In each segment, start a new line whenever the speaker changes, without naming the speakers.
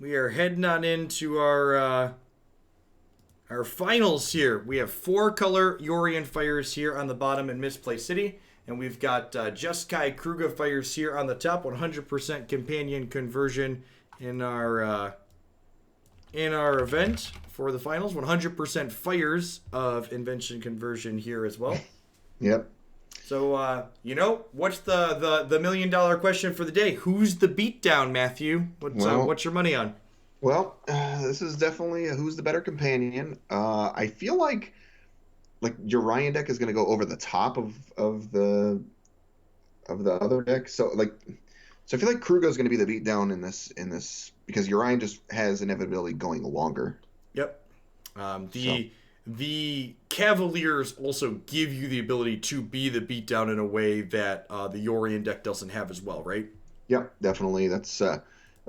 We are heading on into our finals here. We have 4-color Yorion fires here on the bottom in Misplaced City. And we've got Jeskai Kruga fires here on the top. 100% companion conversion in our event for the finals. 100% fires of invention conversion here as well.
Yep.
So, what's the $1 million question for the day? Who's the beatdown, Matthew? What's your money on?
Well, this is definitely a who's the better companion. I feel like Urian deck is going to go over the top of the other deck. So I feel like Krugo is going to be the beatdown in this because Urian just has inevitability going longer.
Yep. The Cavaliers also give you the ability to be the beatdown in a way that the Yorion deck doesn't have as well, right?
Yep, definitely. That's a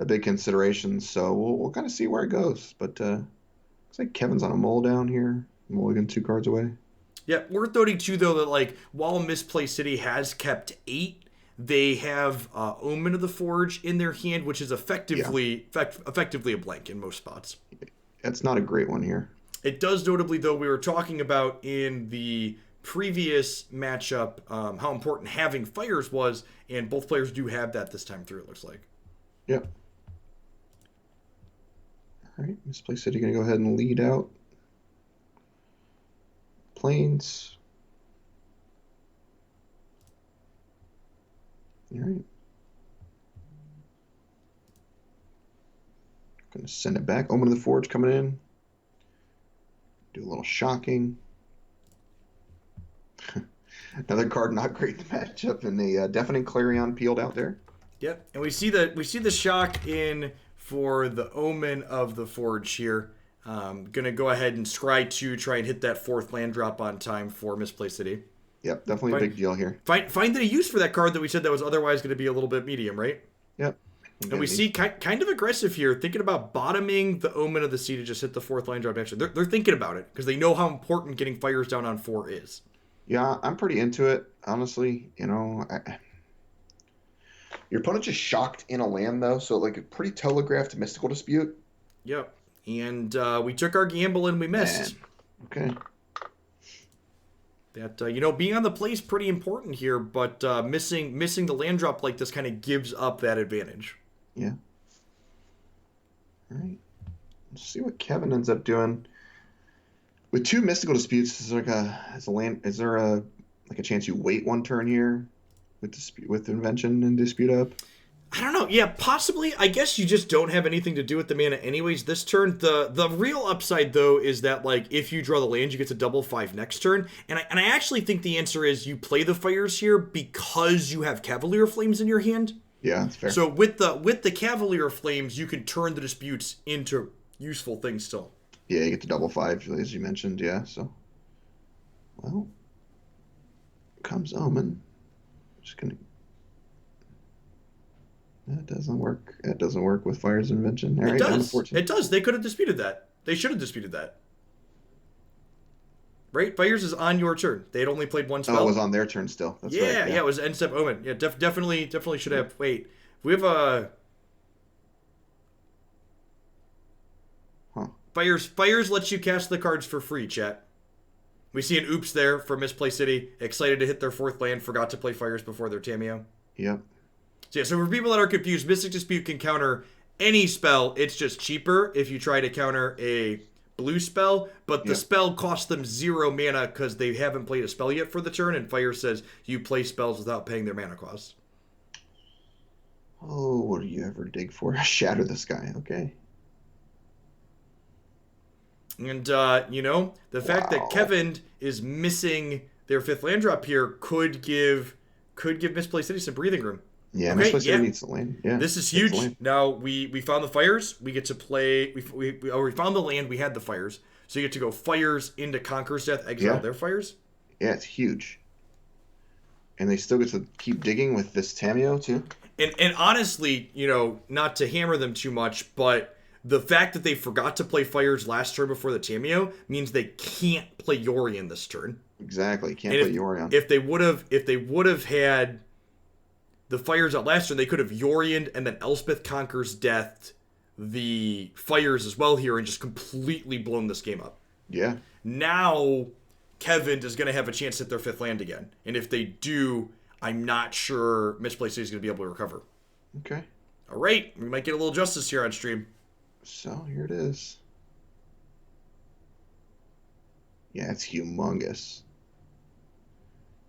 big consideration. So we'll kind of see where it goes. But looks like Kevin's on a mole down here. Mulligan 2 cards away.
Yeah, worth noting too, though, that while Misplaced City has kept 8, they have Omen of the Forge in their hand, which is effectively a blank in most spots.
That's not a great one here.
It does notably, though, we were talking about in the previous matchup how important having fires was, and both players do have that this time through, it looks like.
Yep. All right, Misplaced City going to go ahead and lead out. Planes. All right. Going to send it back. Omen of the Forge coming in. Do a little shocking. Another card not great in the matchup, and a deafening clarion peeled out there.
Yep, and we see the shock in for the Omen of the Forge here. Gonna go ahead and scry 2, try and hit that 4th land drop on time for Misplaced City.
Yep, definitely a big deal here.
Find a use for that card that we said that was otherwise going to be a little bit medium, right?
Yep.
And we see kind of aggressive here, thinking about bottoming the Omen of the Sea to just hit the 4th land drop next to it. They're thinking about it because they know how important getting fires down on 4 is.
Yeah, I'm pretty into it, honestly. Your opponent just shocked in a land, though, so a pretty telegraphed Mystical Dispute.
Yep. And we took our gamble and we missed.
Man. Okay.
That, being on the play is pretty important here, but missing the land drop like this kind of gives up that advantage.
Yeah. All right. Let's see what Kevin ends up doing. With 2 Mystical Disputes, is there a chance you wait 1 turn here with Invention and Dispute up?
I don't know. Yeah, possibly. I guess you just don't have anything to do with the mana anyways this turn. The real upside, though, is that, if you draw the land, you get to double 5 next turn. And I actually think the answer is you play the fires here because you have Cavalier Flames in your hand.
Yeah, that's fair.
So with the Cavalier Flames, you can turn the disputes into useful things still.
Yeah, you get to double 5, as you mentioned, yeah. So, well, comes Omen. Just going to... That doesn't work. That doesn't work with Fire's Invention. All right,
it does. They could have disputed that. They should have disputed that. Right? Fires is on your turn. They had only played 1 spell.
Oh, it was on their turn still. That's right.
Yeah, it was end step Omen. Yeah, definitely should have. Wait, we have a...
Huh.
Fires lets you cast the cards for free, chat. We see an oops there for Misplaced City. Excited to hit their 4th land. Forgot to play Fires before their Tamiyo.
Yep.
So for people that are confused, Mystic Dispute can counter any spell. It's just cheaper if you try to counter a blue spell, but the spell costs them 0 mana because they haven't played a spell yet for the turn, and Fire says you play spells without paying their mana costs.
Oh, what do you ever dig for? Shatter the Sky. Okay.
And, the fact that Kevin is missing their 5th land drop here could give Misplaced City some breathing room.
Yeah, Misplaced City needs the land. Yeah,
this is huge. Now, we found the fires. We get to play... We found the land. We had the fires. So you get to go fires into Conqueror's Death, exile their fires.
Yeah, it's huge. And they still get to keep digging with this Tamiyo, too.
And honestly, not to hammer them too much, but the fact that they forgot to play fires last turn before the Tamiyo means they can't play Yorion this turn.
Exactly. Can't play Yorion.
If they would have had the fires out last turn, they could have Yorioned and then Elspeth Conquers Death the fires as well here and just completely blown this game up.
Yeah.
Now, Kevin is going to have a chance at their 5th land again. And if they do, I'm not sure Misplaced City is going to be able to recover.
Okay.
All right. We might get a little justice here on stream.
So here it is. Yeah, it's humongous.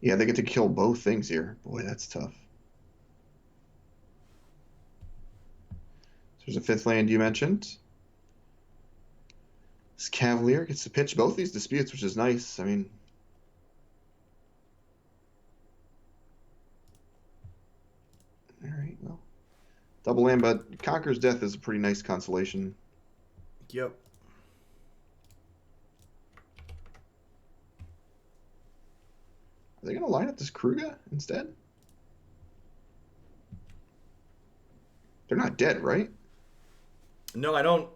Yeah, they get to kill both things here. Boy, that's tough. So there's a 5th land you mentioned. This Cavalier gets to pitch both these disputes, which is nice. I mean, all right, well, double land, but Conqueror's Death is a pretty nice consolation.
Yep.
Are they going to line up this Kruger instead? They're not dead, right?
No, I don't.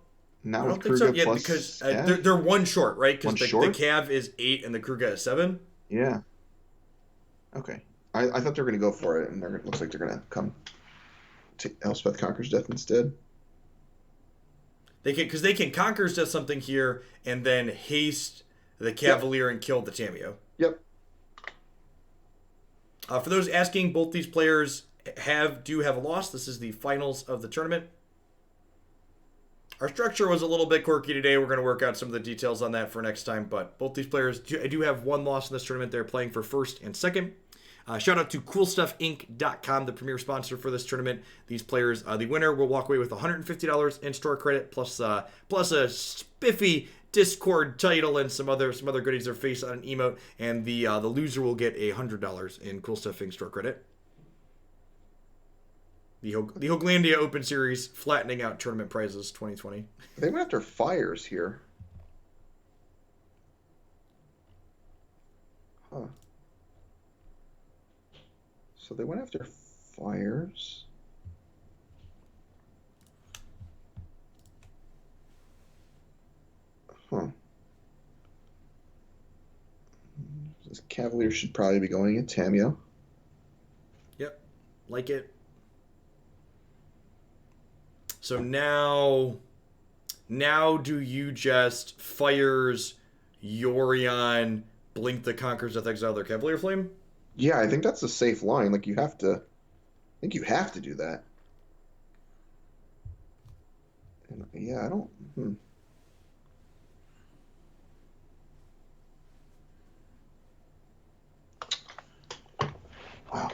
Not
I
with
don't think so.
Kruger
Yeah,
plus
because
F?
they're one short, right?
One
Because the
short?
Cav is 8 and the Kruger is 7.
Yeah. Okay. I thought they were going to go for it, and it looks like they're going to come to Elspeth Conqueror's Death instead.
They can Conqueror's Death something here and then haste the Cavalier and kill the Tameo.
Yep.
For those asking, both these players do have a loss. This is the finals of the tournament. Our structure was a little bit quirky today. We're going to work out some of the details on that for next time. But both these players do have one loss in this tournament. They're playing for 1st and 2nd. Shout out to CoolStuffInc.com, the premier sponsor for this tournament. These players, the winner will walk away with $150 in store credit plus a spiffy Discord title and some other goodies. Their face on an emote, and the loser will get $100 in Cool Stuff Inc. store credit. The Hoaglandia Open Series flattening out tournament prizes 2020.
They went after fires here. Huh. So they went after fires. Huh. This Cavalier should probably be going at Tameo.
Yep. Like it. So now do you just fires Yorion, blink the Conqueror's Death, exile their Cavalier Flame?
Yeah, I think that's a safe line. Like, I think you have to do that. And, yeah, I don't. Wow.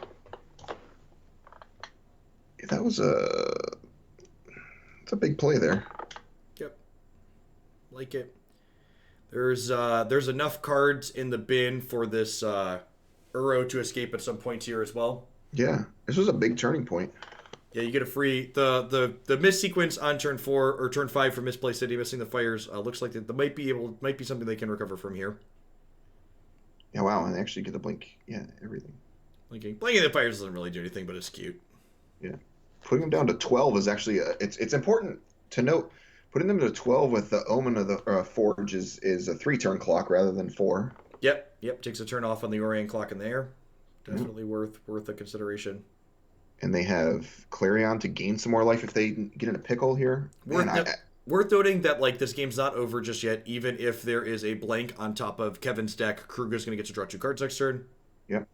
Yeah, that was it's a big play there.
Yep. Like it. There's enough cards in the bin for this Uro to escape at some point here as well.
Yeah, this was a big turning point.
Yeah, you get a free the miss sequence on turn 4 or turn 5 for Misplaced City, missing the fires. Looks like that might be something they can recover from here.
Yeah, wow, and they actually get the blink. Yeah, everything.
Blinking the fires doesn't really do anything, but it's cute.
Yeah, putting them down to 12 is actually it's important to note. Putting them to 12 with the Omen of the Forge is a 3-turn clock rather than 4.
Yep. Takes a turn off on the Orient clock in there. Definitely worth a consideration.
And they have Clarion to gain some more life if they get in a pickle here.
Worth noting that this game's not over just yet. Even if there is a blank on top of Kevin's deck, Kruger's going to get to draw 2 cards next turn.
Yep.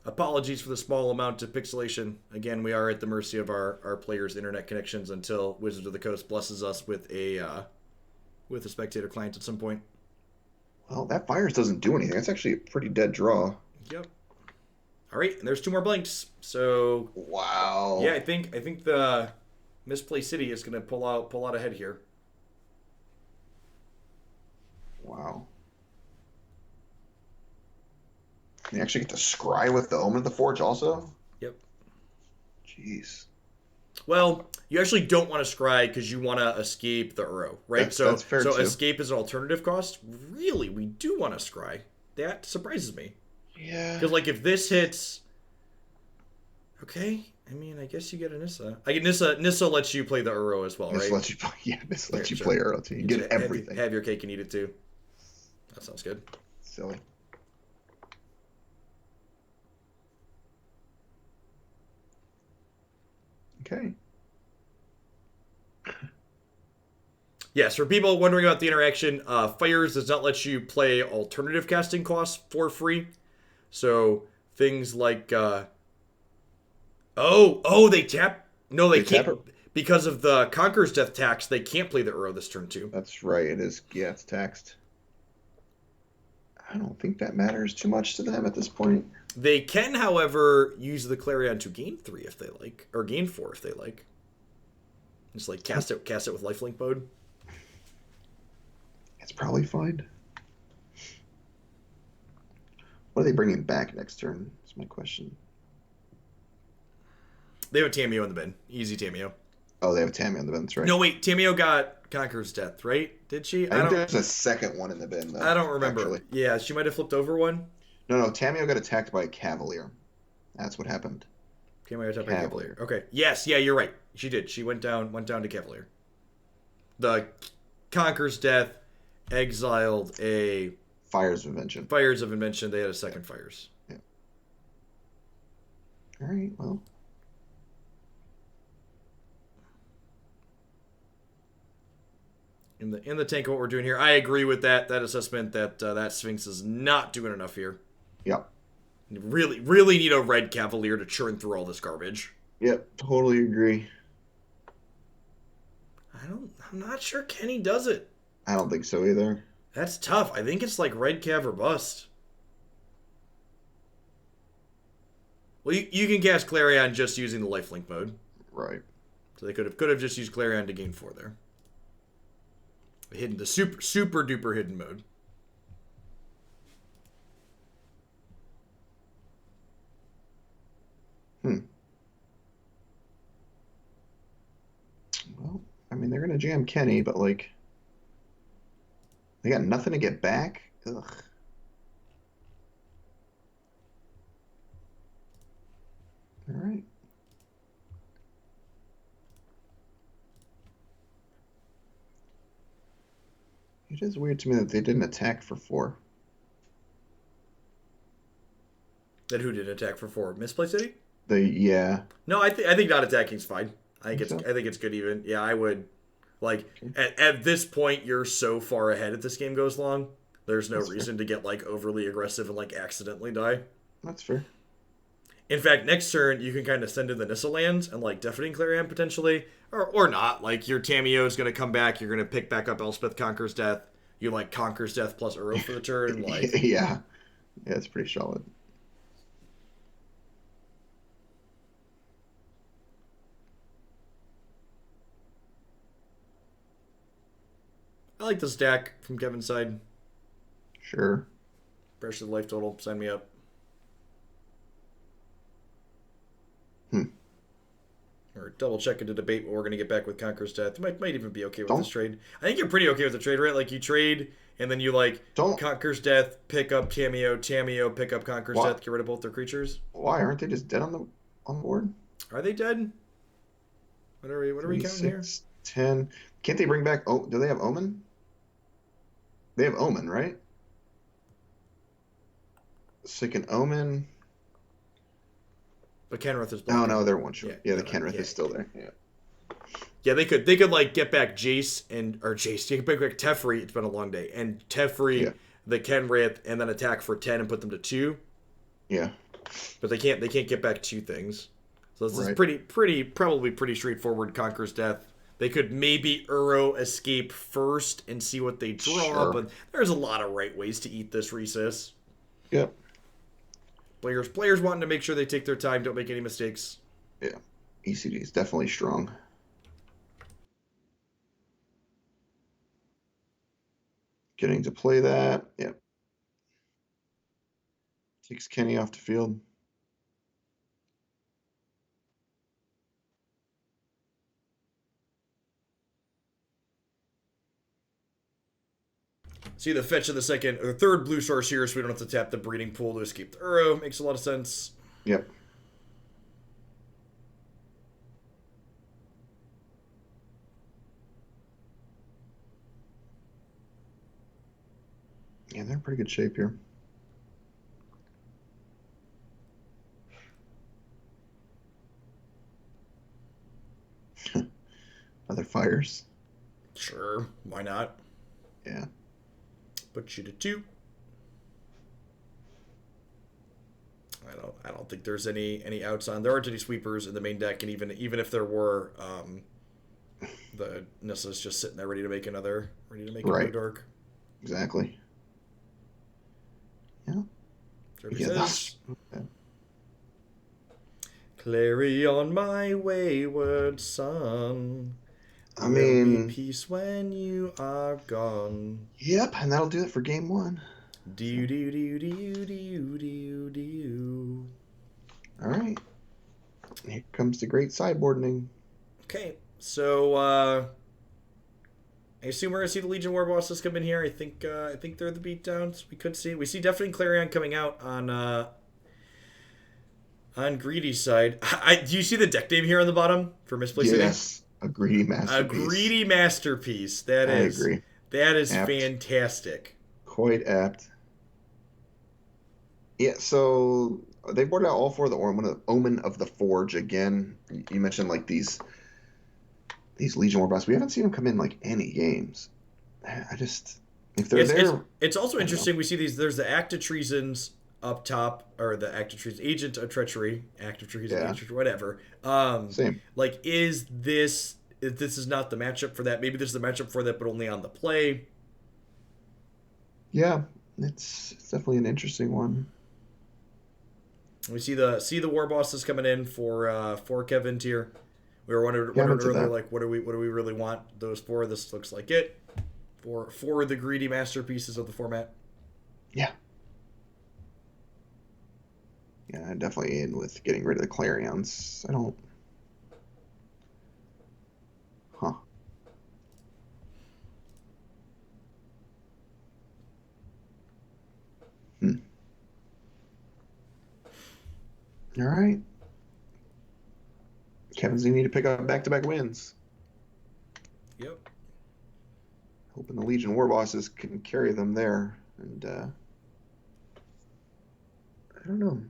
Apologies for the small amount of pixelation. Again, we are at the mercy of our players' internet connections until Wizards of the Coast blesses us with a spectator client at some point.
Well, that fires doesn't do anything. That's actually a pretty dead draw.
Yep. All right, and there's 2 more blanks. So
wow.
Yeah, I think the Misplaced City is going to pull out ahead here.
Wow. They actually get to scry with the Omen of the Forge also?
Yep.
Jeez.
Well, you actually don't want to scry because you want to escape the Uro, right?
That's fair
so
too.
Escape is an alternative cost. Really, we do want to scry. That surprises me.
Yeah.
Because if this hits, okay. I mean, I guess you get a Nissa. Nissa lets you play the Uro as well, right?
Nissa lets you play Uro too. You get everything.
Have your cake and eat it too. That sounds good.
Silly. Okay.
Yes, for people wondering about the interaction, Fires does not let you play alternative casting costs for free. So things like, they tap. No, they
They tap
can't
it.
because of the Conqueror's Death tax. They can't play the Uro this turn too.
That's right. It is. Yeah, it's taxed. I don't think that matters too much to them at this point.
They can, however, use the Clarion to gain 3 if they like, or gain 4 if they like. Just like cast it with lifelink mode.
It's probably fine. What are they bringing back next turn? That's my question.
They have a Tameo in the bin. Easy Tameo.
Oh, they have Tammy on the bin. That's right.
No, wait. Tameo got Conqueror's Death, right? Did she?
I think there's a second one in the bin, though.
I don't remember.
Actually.
Yeah, she might have flipped over one.
No, Tamio got attacked by a Cavalier. That's what happened.
Tameo got attacked by Cavalier. Okay. Yes, yeah, you're right. She did. She went down to Cavalier. The Conqueror's Death exiled a
Fires of Invention.
Fires of Invention. They had a second Fires.
Yeah. All right. Well.
In the tank of what we're doing here, I agree with that assessment that that Sphinx is not doing enough here.
Yep.
You really need a red Cavalier to churn through all this garbage.
Yep. Totally agree.
I'm not sure Kenny does it.
I don't think so either.
That's tough. I think it's like red Cav or bust. Well, you can cast Clarion just using the lifelink mode.
Right.
So they could have just used Clarion to gain 4 there. The super duper hidden mode.
Well, I mean, they're gonna jam Kenny, but like, they got nothing to get back. Ugh. All right. It is weird to me that they didn't attack for 4.
Then who did attack for 4? Misplay City?
Yeah.
No, I think not attacking is fine. I
So?
think it's good even. Yeah, I would. Like
Okay.
at this point, you're so far ahead if this game goes long. There's no
That's
reason to get like overly aggressive and like accidentally die.
That's fair.
In fact, next turn you can kind of send in the Nissa lands and like Deafening Clarion potentially, or not. Like your Tameo is going to come back. You're going to pick back up Elspeth Conqueror's Death. You like Conqueror's Death plus Uro for the turn. Like
Yeah. Yeah, it's pretty solid.
I like the stack from Kevin's side.
Sure.
Pressure the life total. Sign me up. Or double check into debate what we're going to get back with Conqueror's Death. You might even be okay with this trade. I think you're pretty okay with the trade, right? Like you trade and then you like Conqueror's Death, pick up Tameo, pick up Conqueror's Death, get rid of both their creatures.
Why aren't they just dead on the board?
Are they dead? What are we counting here?
10. Can't they bring back? Oh, do they have Omen? They have Omen, right? So they can Omen.
But Kenrith is
blocking. No, they're one shot. Yeah, the Kenrith is still there.
Yeah, they could like get back Jace. They could bring back Teferi. It's been a long day, and Teferi, the Kenrith, and then attack for 10 and put them to 2.
Yeah,
but they can't get back 2 things. So this is probably pretty straightforward. Conqueror's Death. They could maybe Uro escape first and see what they draw, but there's a lot of right ways to eat this recess.
Yep.
Players wanting to make sure they take their time, don't make any mistakes.
Yeah. ECD is definitely strong. Getting to play that. Yep. Takes Kenny off the field.
See the fetch of the third blue source here, so we don't have to tap the breeding pool to escape the Uro. Makes a lot of sense.
Yep. Yeah, they're in pretty good shape here. fires.
Sure, why not?
Yeah.
Put you to 2. I don't think there's any outs on. There aren't any sweepers in the main deck, and even if there were, the Nissa's just sitting there ready to make another
Right.
dark.
Exactly. Yeah.
Derby
Yeah,
says, "Carry on, my wayward son.
I
There'll be
mean,
peace when you are gone."
yep, and that'll do it for game 1.
Do do do do do do do.
All right. Here comes the great sideboarding.
Okay, so I assume we're gonna see the Legion War bosses come in here. I think they're the beatdowns. We see definitely Clarion coming out on Greedy's side. Do you see the deck name here on the bottom for Misplaced City?
Yes, a greedy
A
masterpiece.
greedy masterpiece.
I agree.
That is
Apt.
fantastic.
Quite apt. Yeah, so they boarded out all 4 of the Omen of the Forge again. You mentioned like these Legion War bosses. We haven't seen them come in like any games. I just if they're there.
It's also interesting. We see these. There's the Act of Treasons up top, or the Act of Treason, Agent of Treachery, Act of Treason,
Yeah.
Agent of Treachery, whatever.
Same.
Like, is this? If this is not the matchup for that, maybe this is the matchup for that, but only on the play.
Yeah, it's definitely an interesting one.
We see the war bosses coming in for Kevin tier. We were wondering earlier, like, what do we really want those for? This looks like it for the greedy masterpieces of the format.
Yeah. Yeah, I'm definitely in with getting rid of the Clarions. I don't. Huh. All right. Kevin's gonna need to pick up back-to-back wins.
Yep.
Hoping the Legion War bosses can carry them there. And I don't know.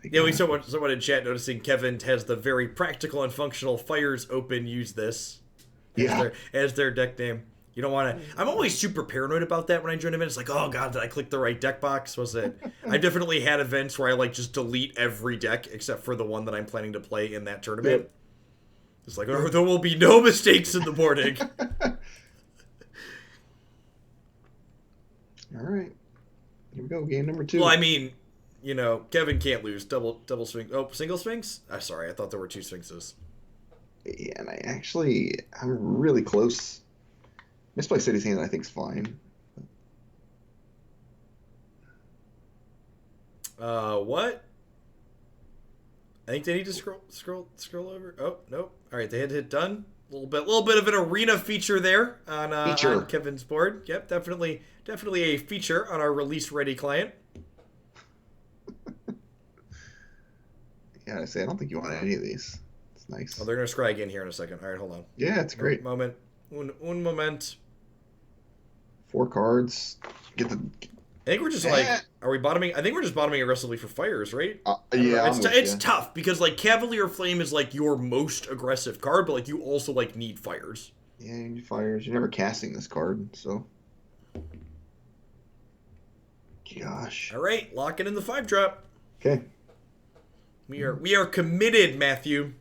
Yeah, we saw someone in chat noticing Kevin has the very practical and functional Fires Open use this as their deck name. You don't want to. I'm always super paranoid about that when I join events. It's like, oh god, did I click the right deck box? Was it? I've definitely had events where I like just delete every deck except for the one that I'm planning to play in that tournament. Yep. It's like, oh, there will be no mistakes in the morning.
All right, here we go. Game number 2.
Well, I mean, you know, Kevin can't lose double swing. Oh, single sphinx? Sorry, I thought there were 2 sphinxes.
Yeah, and I'm really close. Misplaced City's hand, I think, is fine.
What? I think they need to scroll over. Oh, nope. All right, they had to hit done. A little bit of an arena feature there on Kevin's board. Yep, definitely a feature on our release ready client.
Yeah, I don't think you want any of these. It's nice.
Oh, they're gonna scry again here in a second. All right, hold on.
Yeah, it's great.
Moment. Un moment.
4 cards. Get the.
I think we're just are we bottoming? I think we're just bottoming aggressively for fires, right?
Yeah,
it's tough because like Cavalier Flame is like your most aggressive card, but like you also like need fires.
Yeah, you need fires. You're never casting this card, so. Gosh.
All right, lock it in the 5-drop.
Okay.
We are committed, Matthew.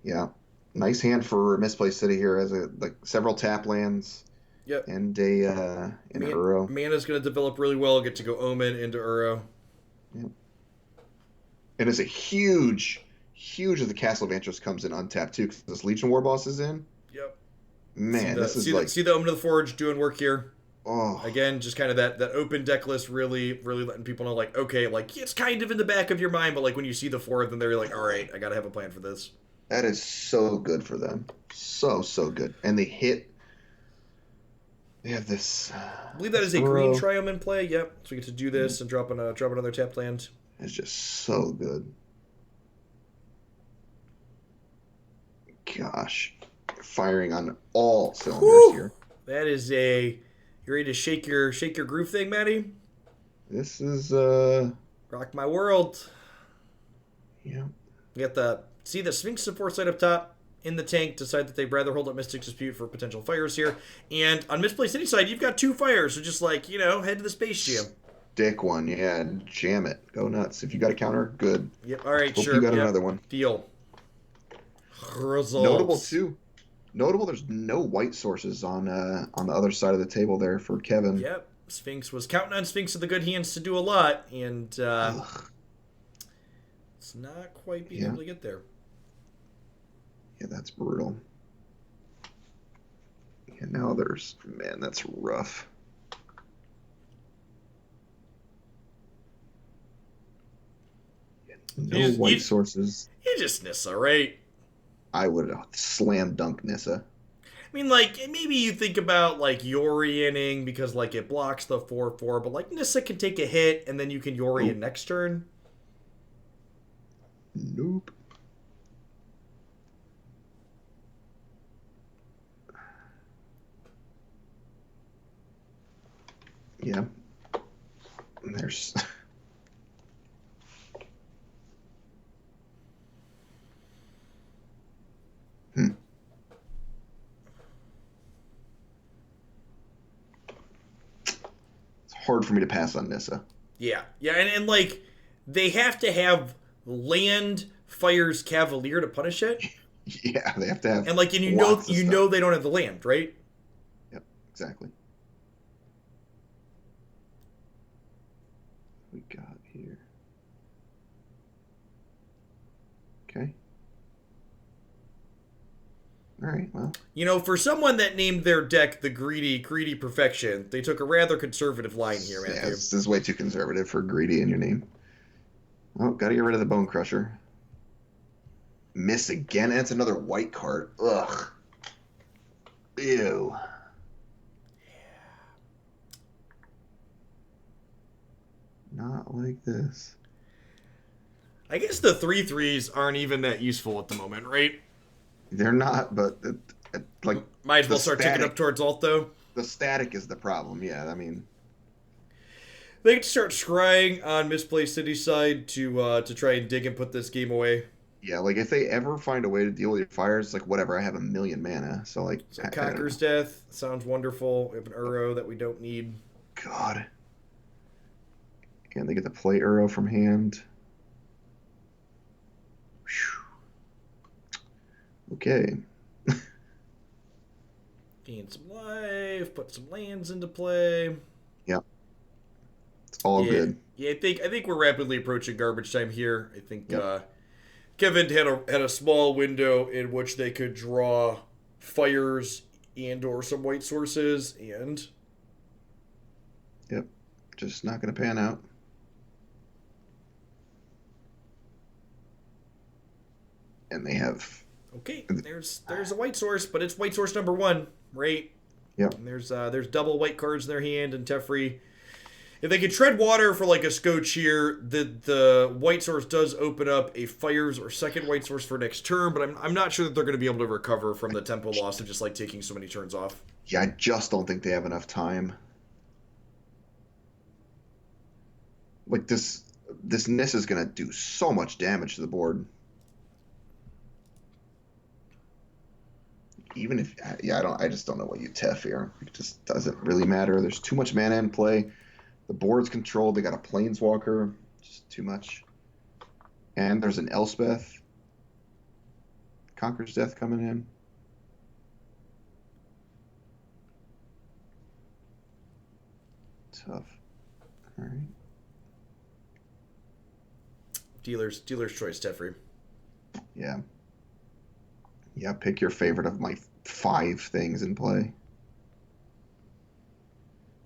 Yeah, nice hand for Misplaced City here as several tap lands.
Yep.
And an Uro.
Mana's going to develop really well. Get to go Omen into Uro.
Yep. And it's a huge as the Castle of Antros comes in untapped too, because this Legion War boss is in.
Yep.
Man,
see the Omen of the Forge doing work here.
Oh.
Again, just kind of that open deck list, really letting people know, like, okay, like it's kind of in the back of your mind, but like when you see the 4 of them, they're like, all right, I got to have a plan for this.
That is so good for them, so good, and they hit. They have this.
I believe that is a green Triome in play. Yep. So we get to do this and drop another tap land.
It's just so good. Gosh, firing on all cylinders here.
That is you ready to shake your groove thing, Matty?
This is
rock my world.
Yeah.
You got the Sphinx and Foresight up top. In the tank, decide that they'd rather hold up Mystic Dispute for potential fires here. And on Misplaced City side, you've got 2 fires, so just like, head to the Space Jam.
Stick one, yeah, jam it. Go nuts. If you got a counter, good.
Yep, alright,
Hope
sure.
you got another one.
Deal. Results.
Notable, too. Notable, there's no white sources on the other side of the table there for Kevin.
Yep, Sphinx was counting on Sphinx of the good hands to do a lot, and it's not quite being able to get there.
Yeah, that's brutal. And now man, that's rough. No white sources.
You just Nissa, right?
I would slam dunk Nissa.
I mean, like, maybe you think about, like, Yorianing because, like, it blocks the 4/4, but, like, Nissa can take a hit and then you can Yorian next turn.
Nope. Yeah. There's... It's hard for me to pass on Nissa.
Yeah. Yeah, and like, they have to have land fires Cavalier to punish it.
Yeah, they have to have...
And, like, and you know they don't have the land, right?
Yep, exactly. We got here. Okay. All right, well.
For someone that named their deck the Greedy Perfection, they took a rather conservative line here, Matthew.
Yeah, this is way too conservative for Greedy in your name. Oh, gotta get rid of the Bone Crusher. Miss again? That's another white card. Ugh. Ew. Not like this.
I guess the 3/3s aren't even that useful at the moment, right?
They're not, but like...
Might as well start ticking up towards alt, though.
The static is the problem, yeah, I mean...
They can start scrying on Misplaced City side to try and dig and put this game away.
Yeah, like, if they ever find a way to deal with your fires, like, whatever, I have 1,000,000 mana, so, like...
So Conqueror's Death sounds wonderful. We have an Uro that we don't need.
God. And they get to play Uro from hand. Whew. Okay.
Gain some life, put some lands into play.
Yep. It's all good.
Yeah, I think we're rapidly approaching garbage time here. I think Kevin had a small window in which they could draw fires and or some white sources, and
yep, just not going to pan out. And they have
there's a white source, but it's white source number 1, right?
Yep.
And there's double white cards in their hand, and Teferi, if they could tread water for like a Scotch here, the white source does open up a fires or second white source for next turn, but I'm not sure that they're going to be able to recover from the tempo loss of just like taking so many turns off.
Yeah, I just don't think they have enough time. Like this Nissa is going to do so much damage to the board. Even if, I just don't know what you Tef here. It just doesn't really matter. There's too much mana in play. The board's controlled. They got a Planeswalker. Just too much. And there's an Elspeth. Conqueror's Death coming in. Tough. All right.
Dealer's choice, Teferi.
Yeah. Yeah, pick your favorite of my 5 things in play.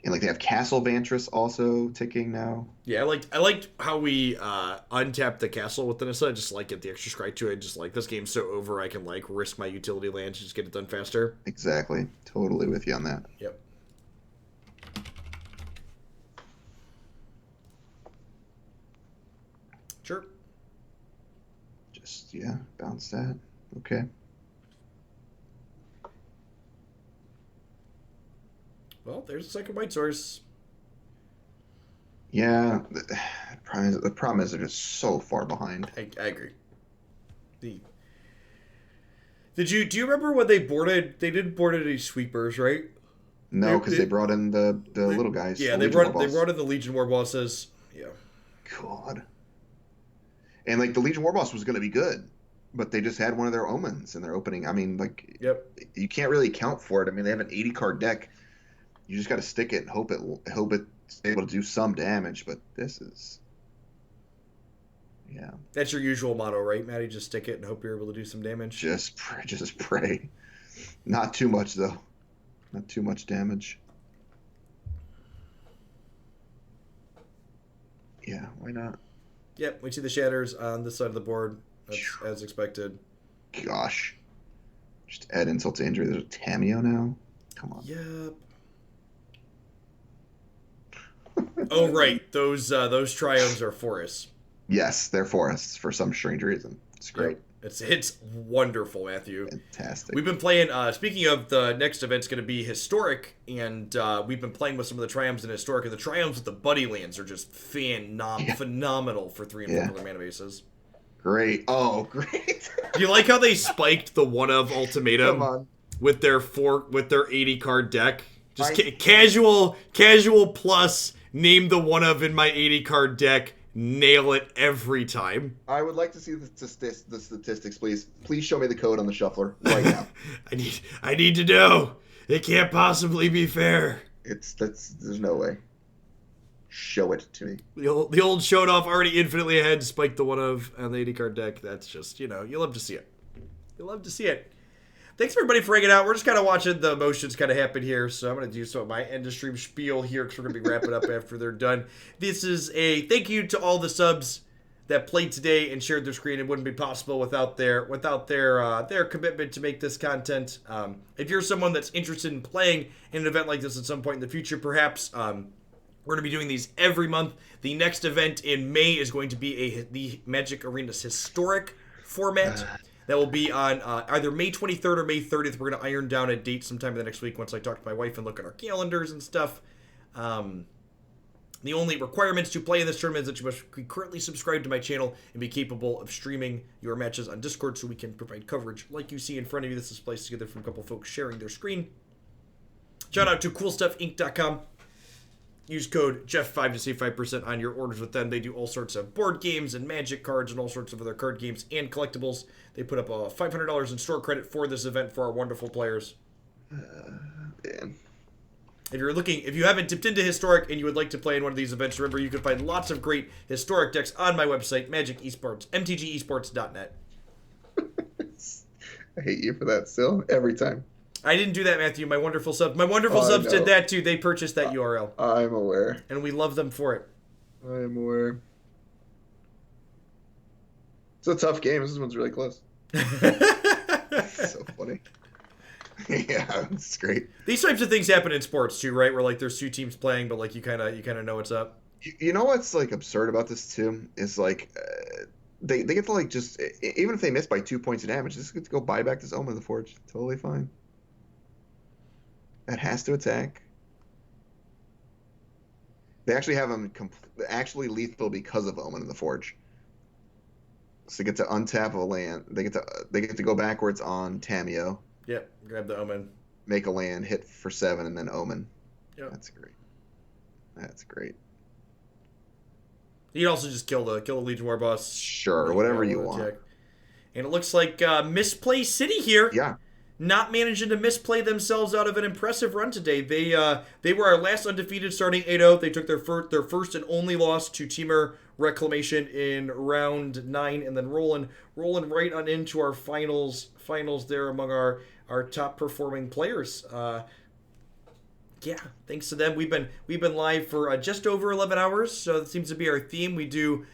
And like they have Castle Vantress also ticking now.
Yeah, I liked how we untapped the castle with the Nissa. Just like get the extra scry to it. Just like this game's so over, I can like risk my utility land to just get it done faster.
Exactly. Totally with you on that.
Yep. Sure.
Just bounce that. Okay.
Well, there's a second white source.
Yeah, the problem is they're just so far behind.
I agree. The do you remember when they boarded? They didn't board any sweepers, right?
No, because they brought in the little guys.
Yeah,
the
they brought in the Legion War Bosses. Yeah.
God. And like the Legion War Boss was going to be good, but they just had one of their omens in their opening. I mean, like,
yep.
You can't really account for it. I mean, they have an 80 card deck. You just got to stick it and hope it's able to do some damage. But this is, yeah.
That's your usual motto, right, Maddie? Just stick it and hope you're able to do some damage.
Just pray. Not too much though. Not too much damage. Yeah, why not?
Yep, we see the shatters on this side of the board. That's as expected.
Gosh. Just add insult to injury. There's a Tameo now? Come on.
Yep. Oh, right. Those triomes are forests.
Yes, they're forests for some strange reason. It's great.
Yep. It's wonderful, Matthew.
Fantastic.
We've been playing, speaking of the next event's going to be Historic, and we've been playing with some of the Triomes in Historic, and the Triomes with the Buddy Lands are just phenomenal for 3 and 4 color mana bases.
Great. Oh, great.
Do you like how they spiked the one-of Ultimatum with their 80 card deck? Just casual plus, name the one-of in my 80 card deck. Nail it every time.
I would like to see the statistics, please. Please show me the code on the shuffler right now.
I need to know. It can't possibly be fair.
There's no way. Show it to me.
The old showed off already infinitely ahead, spiked the one-of on the 80 card deck. That's just, you love to see it. You love to see it. Thanks everybody for hanging out. We're just kind of watching the emotions kind of happen here, so I'm going to do some of my end of stream spiel here because we're going to be wrapping up after they're done. This is a thank you to all the subs that played today and shared their screen. It wouldn't be possible without their commitment to make this content. If you're someone that's interested in playing in an event like this at some point in the future, perhaps we're going to be doing these every month. The next event in May is going to be the Magic Arenas Historic format. That will be on either May 23rd or May 30th. We're going to iron down a date sometime in the next week once I talk to my wife and look at our calendars and stuff. The only requirements to play in this tournament is that you must be currently subscribed to my channel and be capable of streaming your matches on Discord so we can provide coverage like you see in front of you. This is placed together from a couple folks sharing their screen. Shout out to CoolStuffInc.com. Use code Jeff5 to save 5% on your orders with them. They do all sorts of board games and Magic cards and all sorts of other card games and collectibles. They put up $500 in store credit for this event for our wonderful players.
Man.
If you haven't dipped into Historic and you would like to play in one of these events, remember you can find lots of great Historic decks on my website, Magic Esports, mtgesports.net.
I hate you for that still, every time.
I didn't do that, Matthew. My wonderful subs did that too. They purchased that URL.
I'm aware.
And we love them for it.
I'm aware. It's a tough game. This one's really close. So funny. Yeah, it's great.
These types of things happen in sports too, right? Where like there's 2 teams playing, but like you kind of know what's up.
You know what's like absurd about this too is like they get to like just even if they miss by 2 points of damage, just get to go buy back this Omen of the Forge. Totally fine. That has to attack. They actually have them actually lethal because of Omen of the Forge. So they get to untap a land. They get to go backwards on Tameo.
Yep, grab the Omen.
Make a land, hit for 7, and then Omen.
Yep.
That's great. That's great.
You can also just kill the Legion War Boss.
Sure, whatever you want.
And it looks like Misplay City here.
Yeah.
Not managing to misplay themselves out of an impressive run today. They were our last undefeated starting 8-0. They took their first and only loss to Teamer Reclamation in round 9, and then rolling right on into our finals there among our top performing players. Yeah, thanks to them. We've been live for just over 11 hours, so that seems to be our theme. We do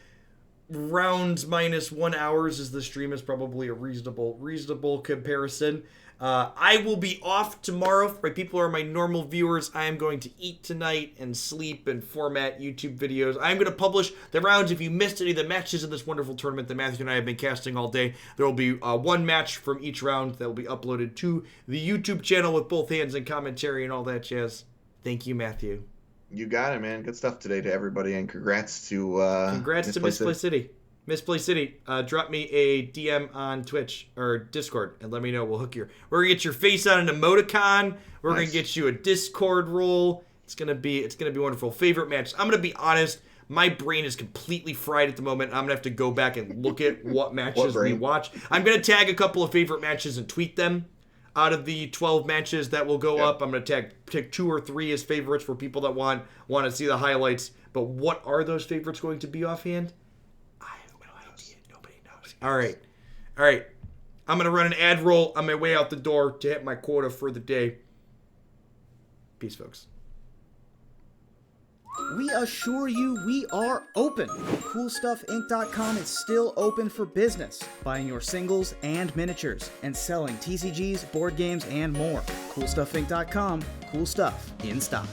rounds minus 1 hours as the stream is probably a reasonable comparison. I will be off tomorrow. For my people who are my normal viewers, I am going to eat tonight and sleep and format YouTube videos. I'm going to publish the rounds. If you missed any of the matches in this wonderful tournament that Matthew and I have been casting all day, there will be one match from each round that will be uploaded to the YouTube channel with both hands and commentary and all that jazz. Thank you, Matthew.
You got it, man. Good stuff today to everybody, and congrats to
Misplay City. Misplay City, drop me a DM on Twitch or Discord and let me know. We'll hook you. We're gonna get your face on an emoticon. We're gonna get you a Discord role. It's gonna be wonderful. Favorite match. I'm gonna be honest. My brain is completely fried at the moment. I'm gonna have to go back and look at what matches we watch. I'm gonna tag a couple of favorite matches and tweet them. Out of the 12 matches that will go up, I'm gonna take 2 or 3 as favorites for people that want to see the highlights. But what are those favorites going to be offhand? Nobody knows. All right. I'm gonna run an ad roll on my way out the door to hit my quota for the day. Peace, folks.
We assure you we are open. CoolStuffInc.com is still open for business, buying your singles and miniatures, and selling TCGs, board games, and more. CoolStuffInc.com, cool stuff in stock.